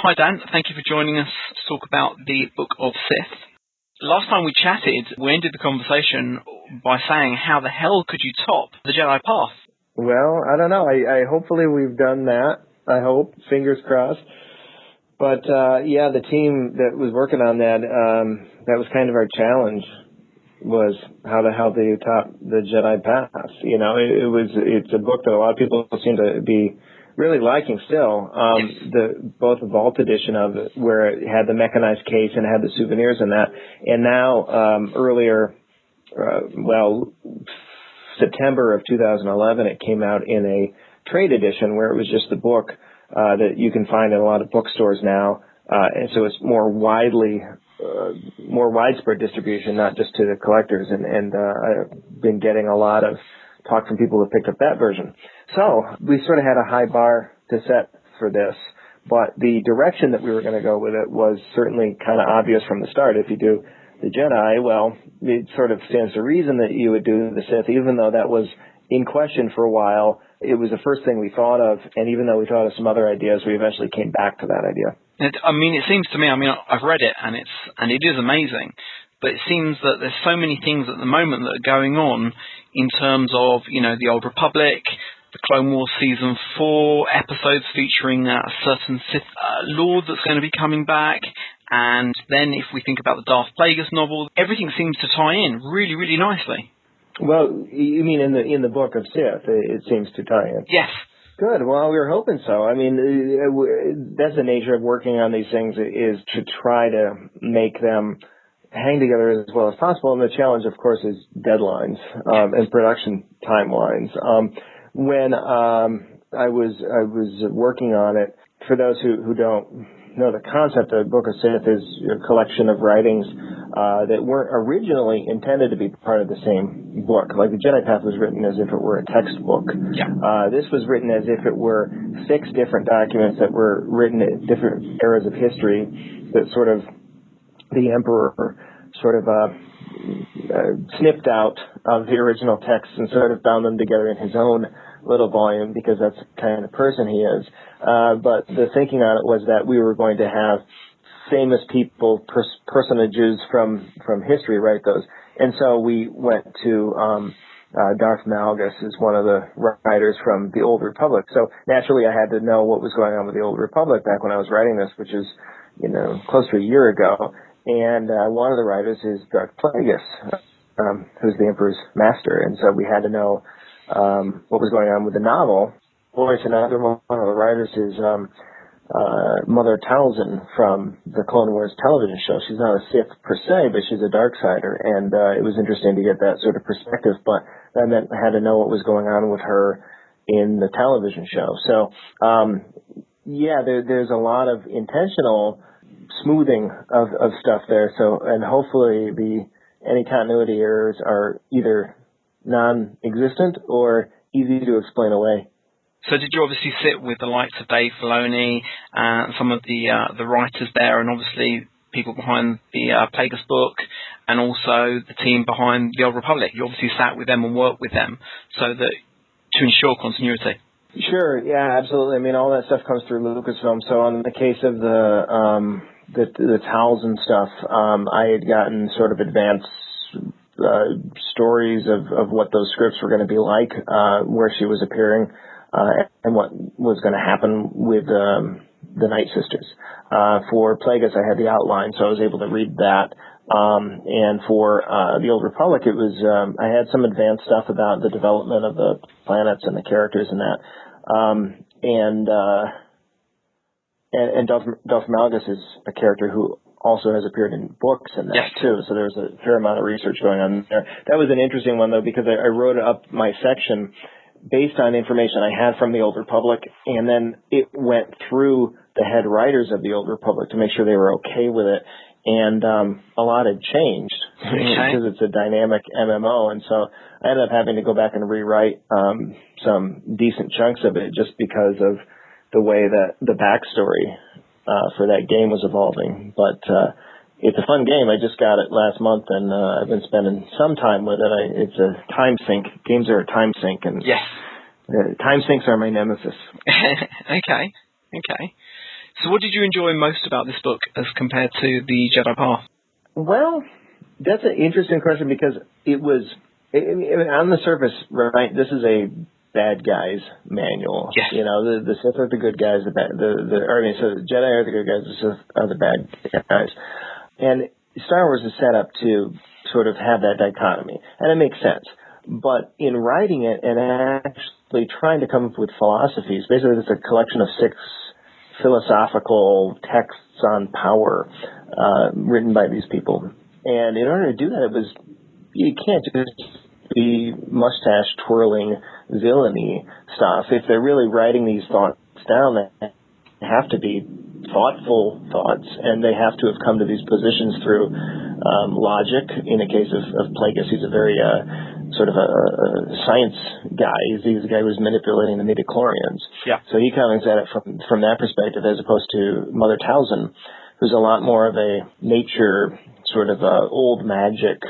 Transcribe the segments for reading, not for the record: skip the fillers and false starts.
Hi Dan, thank you for joining us to talk about the Book of Sith. Last time we chatted, we ended the conversation by saying, how the hell could you top the Jedi Path? Well, I don't know. I hopefully we've done that. I hope. Fingers crossed. But, the team that was working on that, that was kind of our challenge, was how the hell do you top the Jedi Path? You know, it's a book that a lot of people seem to be really liking still. Both the Vault edition of it, where it had the mechanized case and it had the souvenirs in that. And now, September of 2011, it came out in a trade edition where it was just the book that you can find in a lot of bookstores now. And so it's more widespread distribution, not just to the collectors. And I've been getting a lot of talk from people who picked up that version. So we sort of had a high bar to set for this, but the direction that we were going to go with it was certainly kind of obvious from the start. If you do the Jedi, well, it sort of stands to reason that you would do the Sith, even though that was in question for a while. It was the first thing we thought of, and even though we thought of some other ideas, we eventually came back to that idea. It seems to me, I've read it, and it is amazing, but it seems that there's so many things at the moment that are going on in terms of, the Old Republic, the Clone Wars Season 4 episodes featuring a certain Sith Lord that's going to be coming back, and then if we think about the Darth Plagueis novel, everything seems to tie in really, really nicely. Well, you mean in the Book of Sith, it seems to tie in? Yes. Good. Well, we were hoping so. That's the nature of working on these things, is to try to make them hang together as well as possible. And the challenge, of course, is deadlines and production timelines. When I was working on it, for those who don't know the concept, the Book of Sith is a collection of writings that weren't originally intended to be part of the same book. Like the Jedi Path was written as if it were a textbook. Yeah. This was written as if it were 6 different documents that were written at different eras of history that sort of the Emperor sort of snipped out of the original text and sort of bound them together in his own little volume, because that's the kind of person he is. But the thinking on it was that we were going to have famous people, personages from history write those. And so we went to Darth Malgus is one of the writers from the Old Republic. So naturally I had to know what was going on with the Old Republic back when I was writing this, which is, close to a year ago. And one of the writers is Darth Plagueis, who's the Emperor's master. And so we had to know what was going on with the novel. Voice another one of the writers is Mother Talzin from the Clone Wars television show. She's not a Sith per se, but she's a Darksider, and it was interesting to get that sort of perspective. But that meant I had to know what was going on with her in the television show. So, there's a lot of intentional smoothing of stuff there. So, and hopefully any continuity errors are either non-existent or easy to explain away. So did you obviously sit with the likes of Dave Filoni, some of the writers there, and obviously people behind the Plagueis book, and also the team behind the Old Republic? You obviously sat with them and worked with them to ensure continuity. Sure, yeah, absolutely. All that stuff comes through Lucasfilm. So on the case of the Talzin stuff, I had gotten sort of advanced stories of what those scripts were going to be like, where she was appearing, and what was going to happen with the Night Sisters. For Plagueis, I had the outline, so I was able to read that. And for the Old Republic, it was I had some advanced stuff about the development of the planets and the characters and that. And Darth Malgus is a character who also has appeared in books and that too. So there's a fair amount of research going on there. That was an interesting one though, because I wrote up my section based on information I had from the Old Republic, and then it went through the head writers of the Old Republic to make sure they were okay with it. And a lot had changed because it's a dynamic MMO, and so I ended up having to go back and rewrite some decent chunks of it just because of the way that the backstory for that game was evolving. But it's a fun game. I just got it last month, and I've been spending some time with it. It's a time sink. Games are a time sink, and yes, time sinks are my nemesis. Okay. So what did you enjoy most about this book as compared to the Jedi Path? Well, that's an interesting question because it was, on the surface, right, this is a bad guys manual. Yes. The Sith are the good guys, so the Jedi are the good guys, the Sith are the bad guys. And Star Wars is set up to sort of have that dichotomy, and it makes sense. But in writing it and actually trying to come up with philosophies, basically it's a collection of 6 philosophical texts on power written by these people. And in order to do that, you can't just be mustache twirling villainy stuff. If they're really writing these thoughts down, they have to be thoughtful thoughts, and they have to have come to these positions through logic. In the case of Plagueis, he's a very sort of a science guy. He's the guy who's manipulating the midichlorians. Yeah. So he comes at it from that perspective, as opposed to Mother Talzin, who's a lot more of a nature sort of old magic,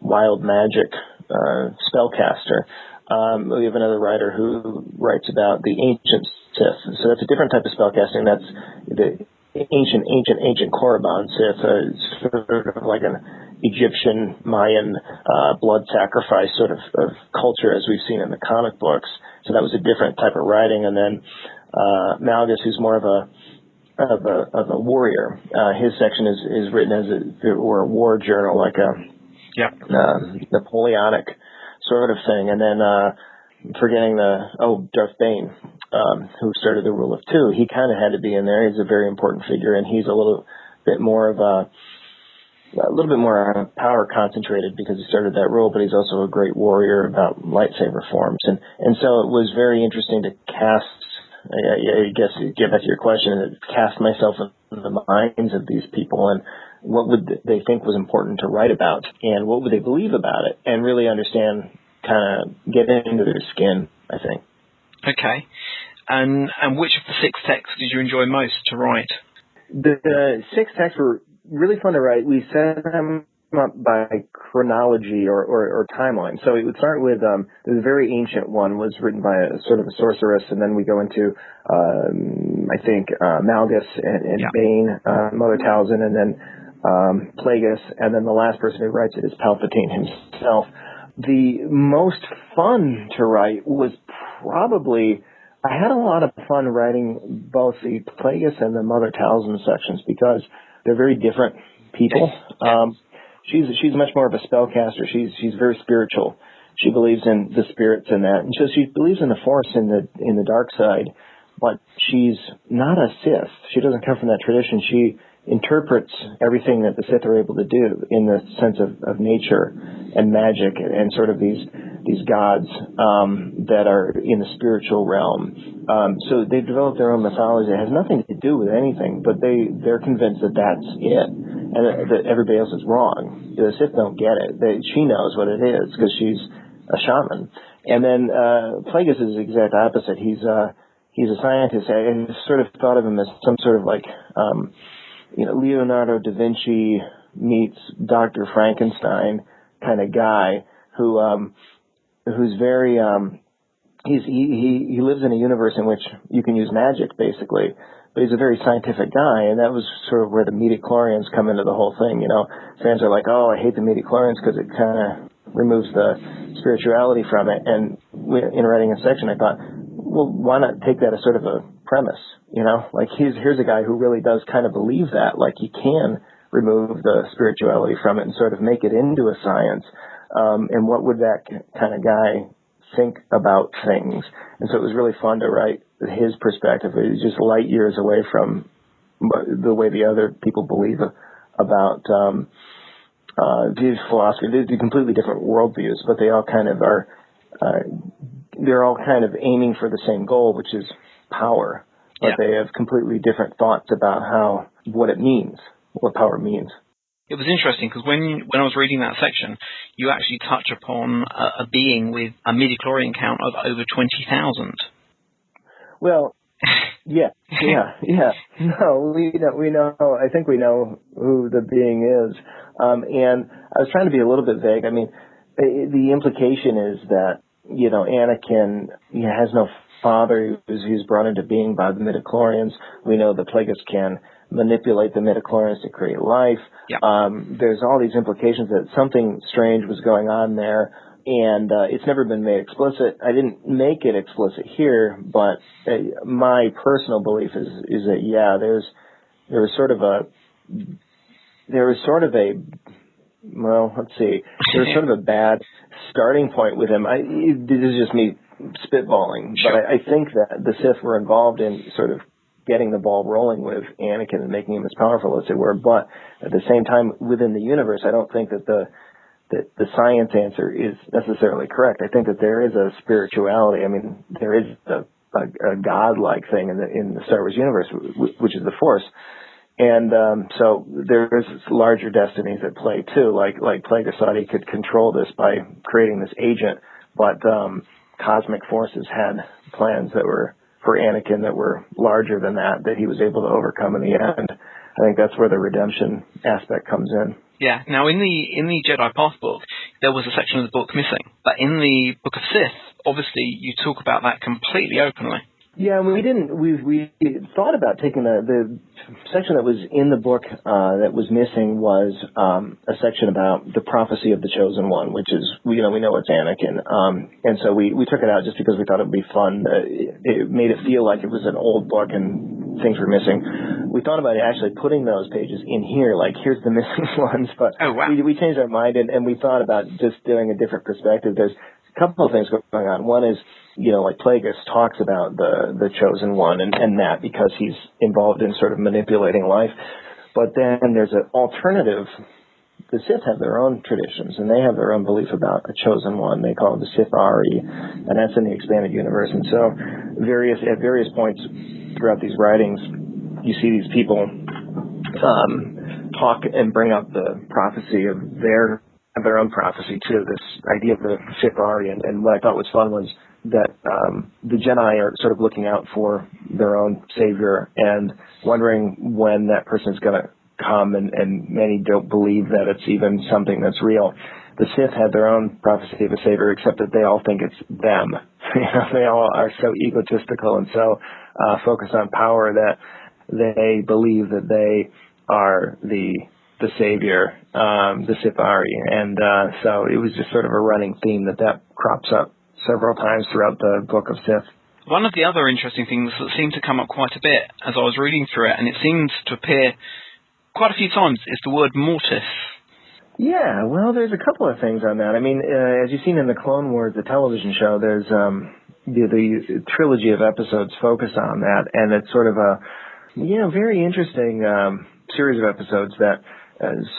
wild magic spellcaster. We have another writer who writes about the ancient Sith. So that's a different type of spellcasting. That's the ancient Korriban Sith, sort of like an Egyptian, Mayan blood sacrifice sort of culture as we've seen in the comic books. So that was a different type of writing. And then Malgus, who's more of a warrior. His section is written as a war journal, like a Napoleonic sort of thing. And then forgetting Darth Bane, who started the Rule of Two. He kind of had to be in there. He's a very important figure, and he's a little bit more power concentrated because he started that rule, but he's also a great warrior about lightsaber forms. And so it was very interesting to cast, I guess, get back to your question, cast myself in the minds of these people and what would they think was important to write about and what would they believe about it, and really understand, kind of get into their skin, I think. Okay. And which of the 6 texts did you enjoy most to write? The 6 texts were really fun to write. We set them up by chronology or timeline. So it would start with the very ancient one was written by a sort of a sorceress, and then we go into I think Malgus and Bane, Mother Talzin, and then Plagueis, and then the last person who writes it is Palpatine himself. The most fun to write was probably, I had a lot of fun writing both the Plagueis and the Mother Talzin sections because they're very different people. She's much more of a spellcaster. She's very spiritual. She believes in the spirits and that, and so she believes in the Force in the dark side. But she's not a Sith. She doesn't come from that tradition. She interprets everything that the Sith are able to do in the sense of nature and magic and sort of these gods that are in the spiritual realm. So they've developed their own mythology. It has nothing to do with anything, but they're convinced that that's it, and that everybody else is wrong. The Sith don't get it. She knows what it is because she's a shaman. And then Plagueis is the exact opposite. He's a scientist. I sort of thought of him as some sort of like Leonardo da Vinci meets Dr. Frankenstein kind of guy who's very he lives in a universe in which you can use magic basically, but he's a very scientific guy, and that was sort of where the midichlorians come into the whole thing. Fans are like, oh, I hate the midichlorians because it kind of removes the spirituality from it. And in writing a section, I thought, well, why not take that as sort of a premise? Like here's a guy who really does kind of believe that, like he can remove the spirituality from it and sort of make it into a science. And what would that kind of guy think about things? And so it was really fun to write his perspective. It was just light years away from the way the other people believe about philosophy. They're completely different worldviews, but they all kind of are. They're all kind of aiming for the same goal, which is power. But they have completely different thoughts about what it means, what power means. It was interesting because when I was reading that section, you actually touch upon a being with a midichlorian count of over 20,000. Well, yeah. No, we know. I think we know who the being is. And I was trying to be a little bit vague. I mean, the implication is that Anakin has no father who's brought into being by the midichlorians. We know the Plagueis can manipulate the midichlorians to create life. Yep. There's all these implications that something strange was going on there, and it's never been made explicit. I didn't make it explicit here, but my personal belief is that there was sort of a bad starting point with him. This is just me spitballing, sure. But I think that the Sith were involved in sort of getting the ball rolling with Anakin and making him as powerful as they were. But at the same time, within the universe, I don't think that the science answer is necessarily correct. I think that there is a spirituality. I mean, there is a godlike thing in the Star Wars universe, which is the Force. And so there is larger destinies at play too. Like Plagueis thought he could control this by creating this agent, but cosmic forces had plans that were for Anakin that were larger than that he was able to overcome in the end. I think that's where the redemption aspect comes in. Yeah. Now, in the Jedi Path book, there was a section of the book missing, but in the Book of Sith, obviously, you talk about that completely openly. Yeah, we thought about taking the section that was in the book that was missing was a section about the prophecy of the chosen one, which is, we know it's Anakin. And so we took it out just because we thought it would be fun. It made it feel like it was an old book and things were missing. We thought about actually putting those pages in here, like here's the missing ones, but oh, wow. we changed our mind and we thought about just doing a different perspective. There's a couple of things going on. One is, like Plagueis talks about the chosen one and that because he's involved in sort of manipulating life. But then there's an alternative. The Sith have their own traditions, and they have their own belief about a chosen one. They call it the Sith Ari, and that's in the expanded universe. And so at various points throughout these writings, you see these people talk and bring up the prophecy of their own prophecy too, this idea of the Sith Ari. And what I thought was fun was that the Jedi are sort of looking out for their own savior and wondering when that person's going to come, and many don't believe that it's even something that's real. The Sith had their own prophecy of a savior, except that they all think it's them. They all are so egotistical and so focused on power that they believe that they are the savior, the Sith Ari. And so it was just sort of a running theme that crops up several times throughout the Book of Sith. One of the other interesting things that seemed to come up quite a bit as I was reading through it, and it seemed to appear quite a few times, is the word mortis. Yeah, well, there's a couple of things on that. I mean, as you've seen in the Clone Wars, the television show, there's the trilogy of episodes focus on that, and it's sort of a very interesting series of episodes that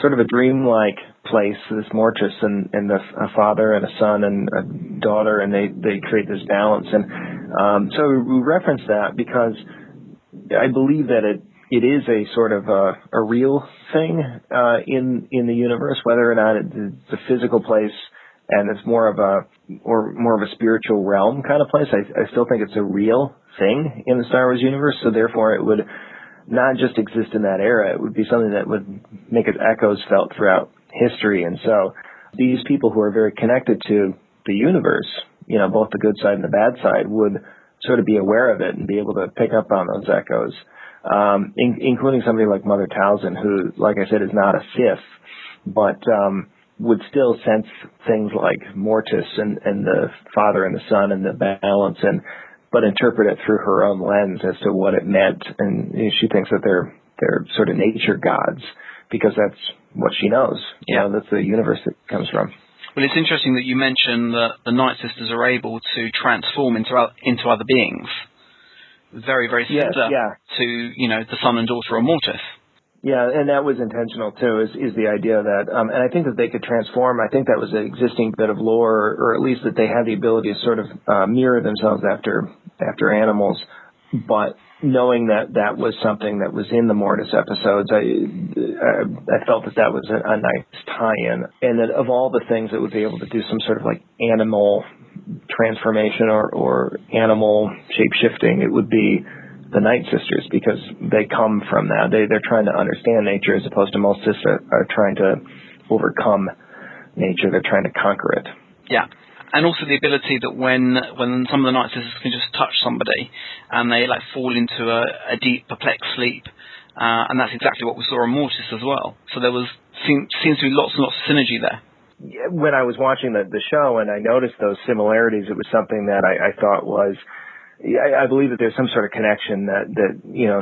sort of a dreamlike place, this Mortis, and a father and a son and a daughter, and they create this balance. And so we reference that because I believe that it is a sort of a real thing in the universe, whether or not it's a physical place and it's more of a spiritual realm kind of place. I still think it's a real thing in the Star Wars universe, so therefore it would not just exist in that era. It would be something that would make its echoes felt throughout history. And so these people who are very connected to the universe, both the good side and the bad side, would sort of be aware of it and be able to pick up on those echoes, including somebody like Mother Talzin, who, like I said, is not a Sith, but would still sense things like Mortis and the father and the son and the balance, but interpret it through her own lens as to what it meant. And she thinks that they're sort of nature gods because that's what she knows. Yeah. That's the universe it comes from. Well, it's interesting that you mention that the Night Sisters are able to transform into other beings. Very, very similar to, the son and daughter of Mortis. Yeah, and that was intentional too, is the idea that, and I think that they could transform. I think that was an existing bit of lore, or at least that they had the ability to sort of mirror themselves after animals. But knowing that was something that was in the Mortis episodes, I felt that was a nice tie-in. And that of all the things that would be able to do some sort of like animal transformation or animal shape-shifting, it would be the Night Sisters, because they come from that. They're trying to understand nature, as opposed to most Sith are trying to overcome nature. They're trying to conquer it. Yeah. And also the ability that when some of the Night Sisters can just touch somebody and they like fall into a deep, perplexed sleep, and that's exactly what we saw on Mortis as well. So there seems to be lots and lots of synergy there. When I was watching the show and I noticed those similarities, it was something that I thought was, I believe that there's some sort of connection that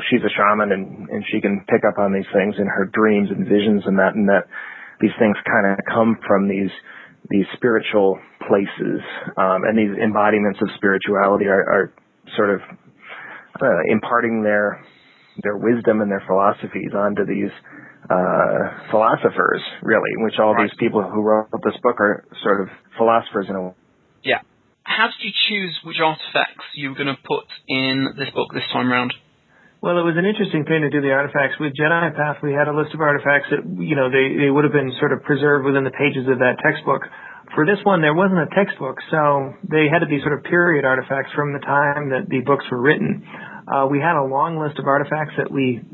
she's a shaman and she can pick up on these things in her dreams and visions and that these things kind of come from these spiritual places, and these embodiments of spirituality are sort of imparting their wisdom and their philosophies onto these philosophers, really, which all these people who wrote this book are sort of philosophers in a way. Yeah. How did you choose which artifacts you were going to put in this book this time around? Well, it was an interesting thing to do the artifacts. With Jedi Path, we had a list of artifacts that, they would have been sort of preserved within the pages of that textbook. For this one, there wasn't a textbook, so they had to be sort of period artifacts from the time that the books were written. We had a long list of artifacts that we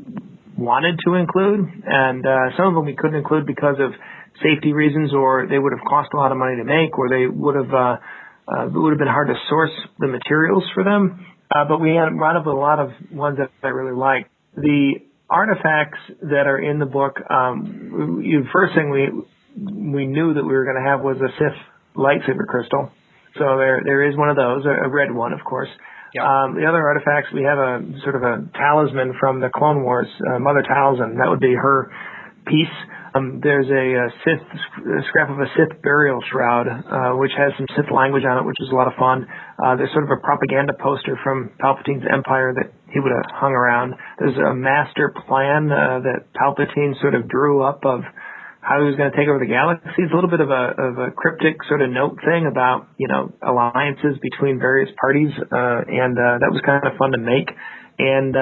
wanted to include, and some of them we couldn't include because of safety reasons, or they would have cost a lot of money to make, or they would have been hard to source the materials for them. But we had brought up a lot of ones that I really liked. The artifacts that are in the book, first thing we knew that we were going to have was a Sith lightsaber crystal. So there is one of those, a red one, of course. Yep. The other artifacts, we have a sort of a talisman from the Clone Wars, Mother Talzin. That would be her piece. There's a scrap of a Sith burial shroud, which has some Sith language on it, which is a lot of fun. There's sort of a propaganda poster from Palpatine's Empire that he would have hung around. There's a master plan that Palpatine sort of drew up of how he was going to take over the galaxy. It's a little bit of a cryptic sort of note thing about, alliances between various parties, and that was kind of fun to make. And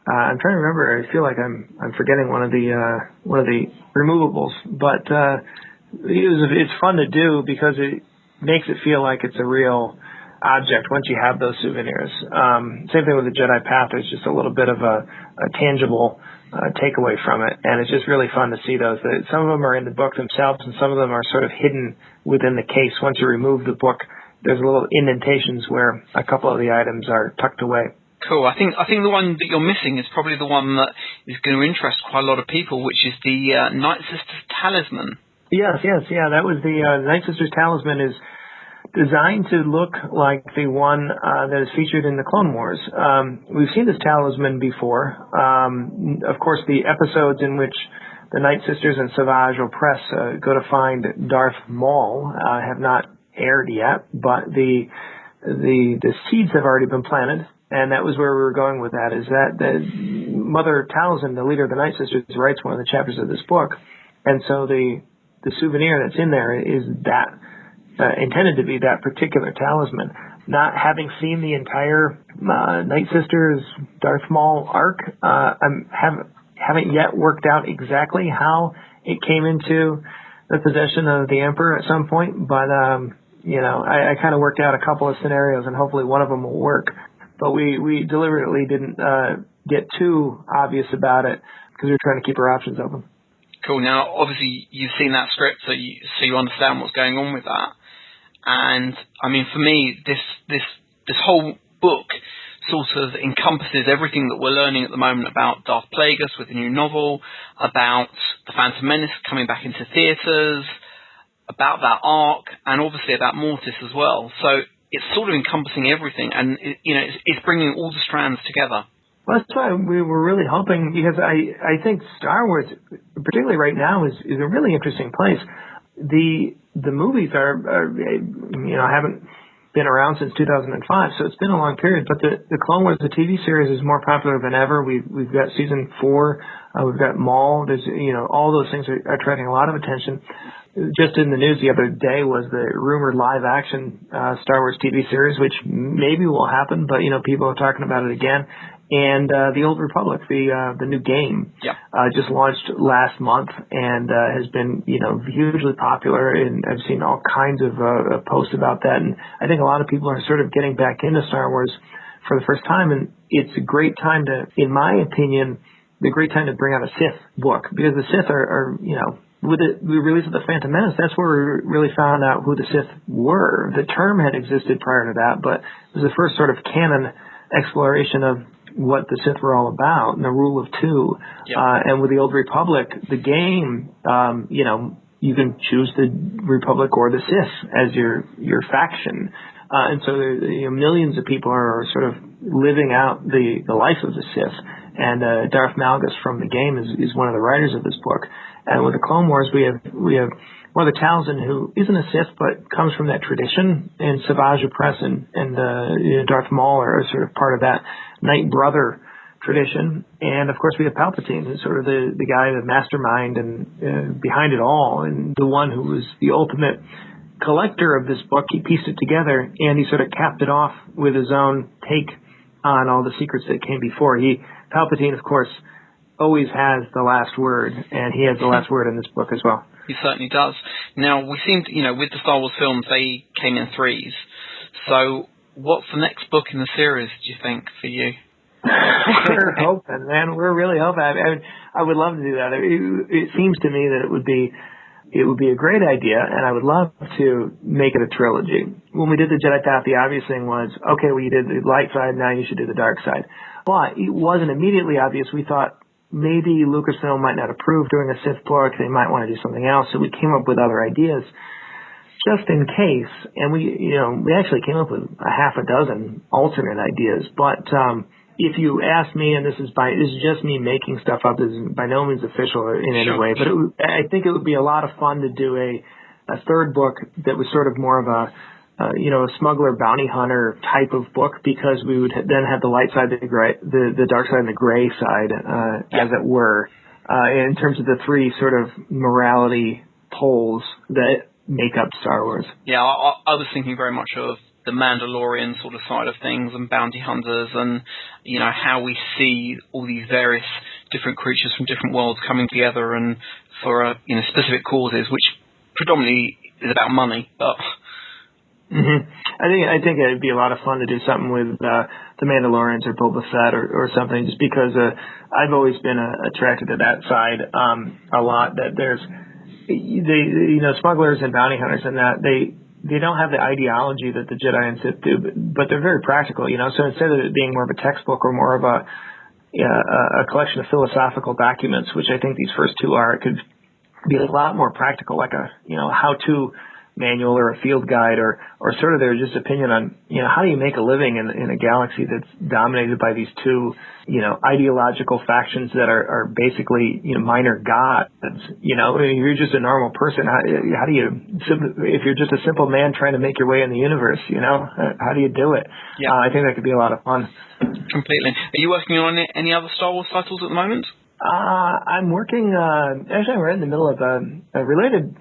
I'm trying to remember. I feel like I'm forgetting one of the removables, but it's fun to do because it makes it feel like it's a real object once you have those souvenirs. Same thing with the Jedi Path. There's just a little bit of a tangible takeaway from it, and it's just really fun to see those. Some of them are in the book themselves, and some of them are sort of hidden within the case. Once you remove the book, there's little indentations where a couple of the items are tucked away. Cool. I think the one that you're missing is probably the one that is going to interest quite a lot of people, which is the Night Sisters talisman. Yes, that was the Night Sisters talisman is designed to look like the one that is featured in the Clone Wars. We've seen this talisman before. Of course, the episodes in which the Night Sisters and Savage Opress go to find Darth Maul have not aired yet, but the seeds have already been planted. And that was where we were going with that, is that the Mother Talzin, the leader of the Night Sisters, writes one of the chapters of this book. And so the souvenir that's in there is that, intended to be that particular talisman. Not having seen the entire Night Sisters Darth Maul arc, haven't yet worked out exactly how it came into the possession of the Emperor at some point. But, I kind of worked out a couple of scenarios, and hopefully one of them will work. But we deliberately didn't get too obvious about it because we were trying to keep our options open. Cool. Now, obviously, you've seen that script, so you understand what's going on with that. And I mean, for me, this whole book sort of encompasses everything that we're learning at the moment about Darth Plagueis with the new novel, about the Phantom Menace coming back into theatres, about that arc, and obviously about Mortis as well. So it's sort of encompassing everything, and it's bringing all the strands together. Well, that's why we were really hoping, because I think Star Wars, particularly right now, is a really interesting place. The movies are haven't been around since 2005, so it's been a long period. But the Clone Wars, the TV series, is more popular than ever. We've got season 4, we've got Maul. There's all those things are attracting a lot of attention. Just in the news the other day was the rumored live-action Star Wars TV series, which maybe will happen, but people are talking about it again. And the Old Republic, the new game, just launched last month and has been hugely popular. And I've seen all kinds of posts about that. And I think a lot of people are sort of getting back into Star Wars for the first time. And it's a great time to, in my opinion, the great time to bring out a Sith book, because the Sith are with the release of the Phantom Menace, that's where we really found out who the Sith were. The term had existed prior to that, but it was the first sort of canon exploration of what the Sith were all about and the rule of two. Yep. And with the Old Republic, the game, you can choose the Republic or the Sith as your faction. And so millions of people are sort of living out the life of the Sith. And Darth Malgus from the game is one of the writers of this book. And with the Clone Wars, we have Mother Talzin, who isn't a Sith but comes from that tradition, and Savage Opress and Darth Maul are sort of part of that Knight Brother tradition. And of course, we have Palpatine, who's sort of the guy, the mastermind, and behind it all, and the one who was the ultimate collector of this book. He pieced it together, and he sort of capped it off with his own take on all the secrets that came before. Palpatine, of course, always has the last word, and he has the last word in this book as well. He certainly does. Now, we seem to, with the Star Wars films, they came in threes. So what's the next book in the series, do you think, for you? We're hoping, man. We're really hoping. I would love to do that. It seems to me that it would be a great idea, and I would love to make it a trilogy. When we did the Jedi Path, the obvious thing was, okay, well, you did the light side, now you should do the dark side. But it wasn't immediately obvious. We thought maybe Lucasfilm might not approve doing a Sith book. They might want to do something else. So we came up with other ideas just in case. And we actually came up with a half a dozen alternate ideas. But if you ask me, and this is just me making stuff up, this is by no means official in any way, but I think it would be a lot of fun to do a third book that was sort of more of a smuggler bounty hunter type of book, because we would then have the light side, the dark side, and the gray side, as it were, in terms of the three sort of morality poles that make up Star Wars. Yeah, I was thinking very much of the Mandalorian sort of side of things, and bounty hunters, and how we see all these various different creatures from different worlds coming together and for specific causes, which predominantly is about money, but. Mm-hmm. I think it'd be a lot of fun to do something with the Mandalorians or Boba Fett or something, just because I've always been attracted to that side a lot. That there's smugglers and bounty hunters, and that they don't have the ideology that the Jedi and Sith do, but they're very practical. So instead of it being more of a textbook or more of a collection of philosophical documents, which I think these first two are, it could be a lot more practical, like a how-to manual or a field guide, or sort of their just opinion on how do you make a living in a galaxy that's dominated by these two ideological factions that are basically minor gods. If you're just a normal person, how do you, if you're just a simple man trying to make your way in the universe, how do you do it? Yeah. I think that could be a lot of fun. Completely. Are you working on any other Star Wars titles at the moment? I'm working actually I'm right in the middle of a related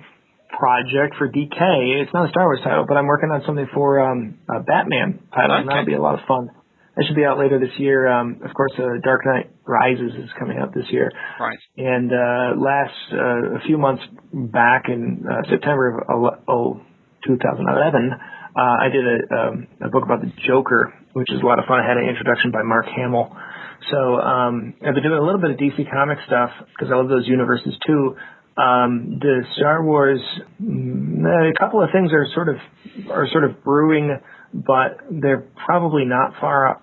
project for DK. It's not a Star Wars title, but I'm working on something for a Batman title, and that'll be a lot of fun. That should be out later this year. Of course, Dark Knight Rises is coming out this year. Right. And a few months back in September of 2011, I did a book about the Joker, which is a lot of fun. I had an introduction by Mark Hamill. So I've been doing a little bit of DC comic stuff because I love those universes too. The Star Wars, a couple of things are sort of brewing, but they're probably not far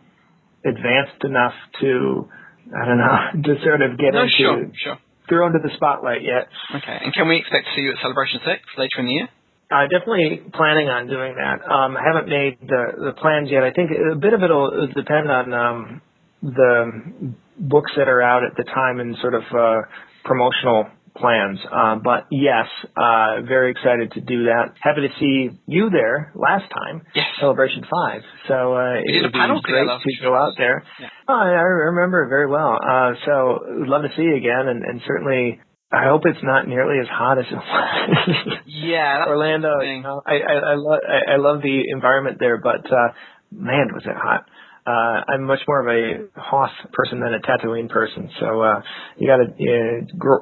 advanced enough to sort of get thrown into the spotlight yet. Okay, and can we expect to see you at Celebration 6 later in the year? Definitely planning on doing that. I haven't made the plans yet. I think a bit of it will depend on the books that are out at the time and sort of promotional plans. But yes, very excited to do that. Happy to see you there last time, yes. Celebration 5. So it would be great to go out there. Yeah. I remember it very well. So would love to see you again, and certainly I hope it's not nearly as hot as it was. Yeah, that's Orlando. I love the environment there, but man, was it hot. I'm much more of a Hoth person than a Tatooine person, so you got to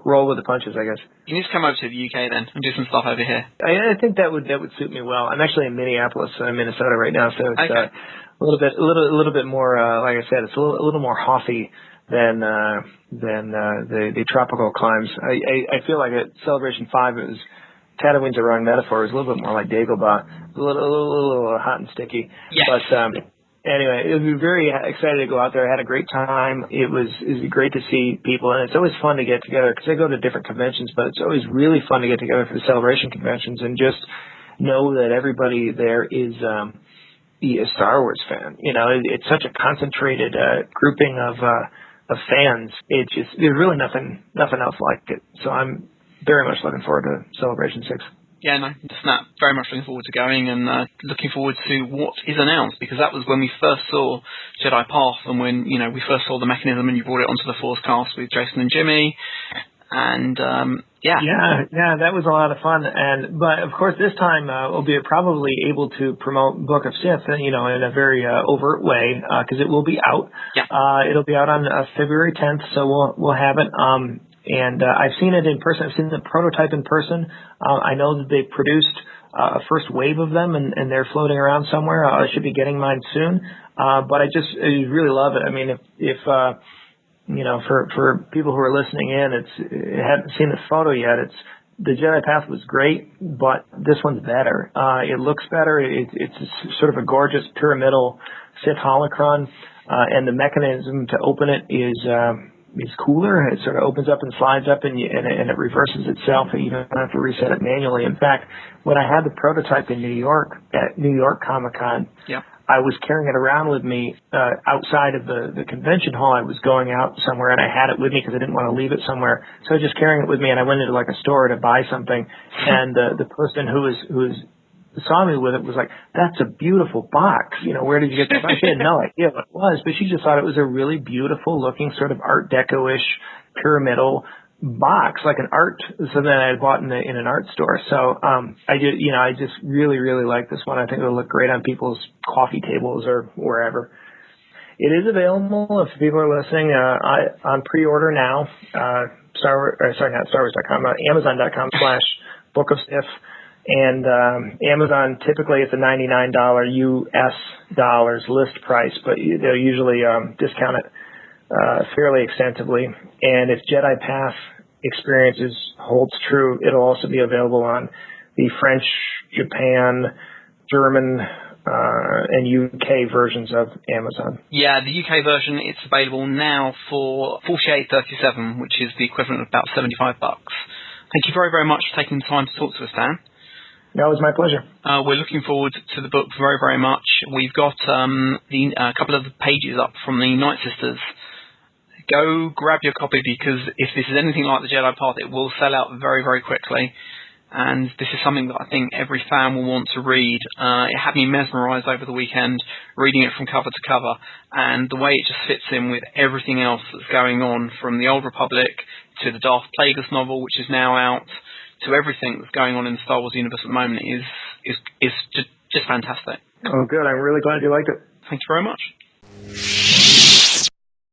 roll with the punches, I guess. You need to come over to the UK then and do some stuff over here. I think that would suit me well. I'm actually in Minneapolis, Minnesota right now, so it's a little bit more. Like I said, it's a little more Hothy than the tropical climes. I feel like at Celebration 5 it was Tatooine's a wrong metaphor. It was a little bit more like Dagobah, a little hot and sticky. Yes. But anyway, it was very excited to go out there. I had a great time. It was great to see people, and it's always fun to get together because I go to different conventions, but it's always really fun to get together for the Celebration conventions and just know that everybody there is a Star Wars fan. You know, it's such a concentrated grouping of fans. There's really nothing else like it. So I'm very much looking forward to Celebration 6. Yeah, no, just that. Very much looking forward to going and looking forward to what is announced, because that was when we first saw Jedi Path and when, you know, we first saw the mechanism and you brought it onto the Force cast with Jason and Jimmy. And, yeah. Yeah, that was a lot of fun. But of course, this time we'll be probably able to promote Book of Sith, you know, in a very overt way, because it will be out. Yeah. It'll be out on February 10th, so we'll have it. And I've seen it in person. I've seen the prototype in person. I know that they produced a first wave of them, and they're floating around somewhere. I should be getting mine soon. But I really love it. I mean, if you know, for people who are listening in, haven't seen the photo yet. The Jedi Path was great, but this one's better. It looks better. It's sort of a gorgeous pyramidal Sith holocron, and the mechanism to open it is cooler. It sort of opens up and slides up, and it reverses itself. You don't have to reset it manually. In fact, when I had the prototype in New York at New York Comic-Con, yeah, I was carrying it around with me outside of the convention hall. I was going out somewhere, and I had it with me because I didn't want to leave it somewhere. So I was just carrying it with me, and I went into like a store to buy something, and the person who saw me with it was like, "That's a beautiful box. You know, where did you get that?" She had no idea what it was, but she just thought it was a really beautiful looking sort of Art Deco-ish pyramidal box, like an art, something I had bought in an art store. So I just really, really like this one. I think it'll look great on people's coffee tables or wherever. It is available if people are listening on pre-order now. Not StarWars.com, Amazon.com/Book of Sith. And Amazon, typically it's a $99 US dollars list price, but they'll usually discount it fairly extensively. And if Jedi Path Experiences holds true, it'll also be available on the French, Japan, German, and UK versions of Amazon. Yeah, the UK version, it's available now for $48.37, which is the equivalent of about $75. Thank you very, very much for taking the time to talk to us, Dan. No, it was my pleasure. We're looking forward to the book very, very much. We've got a couple of the pages up from the Night Sisters. Go grab your copy, because if this is anything like the Jedi Path, it will sell out very, very quickly. And this is something that I think every fan will want to read. It had me mesmerised over the weekend, reading it from cover to cover. And the way it just fits in with everything else that's going on, from the Old Republic to the Darth Plagueis novel, which is now out, to everything that's going on in the Star Wars universe at the moment, is just fantastic. Oh, good. I'm really glad you liked it. Thank you very much.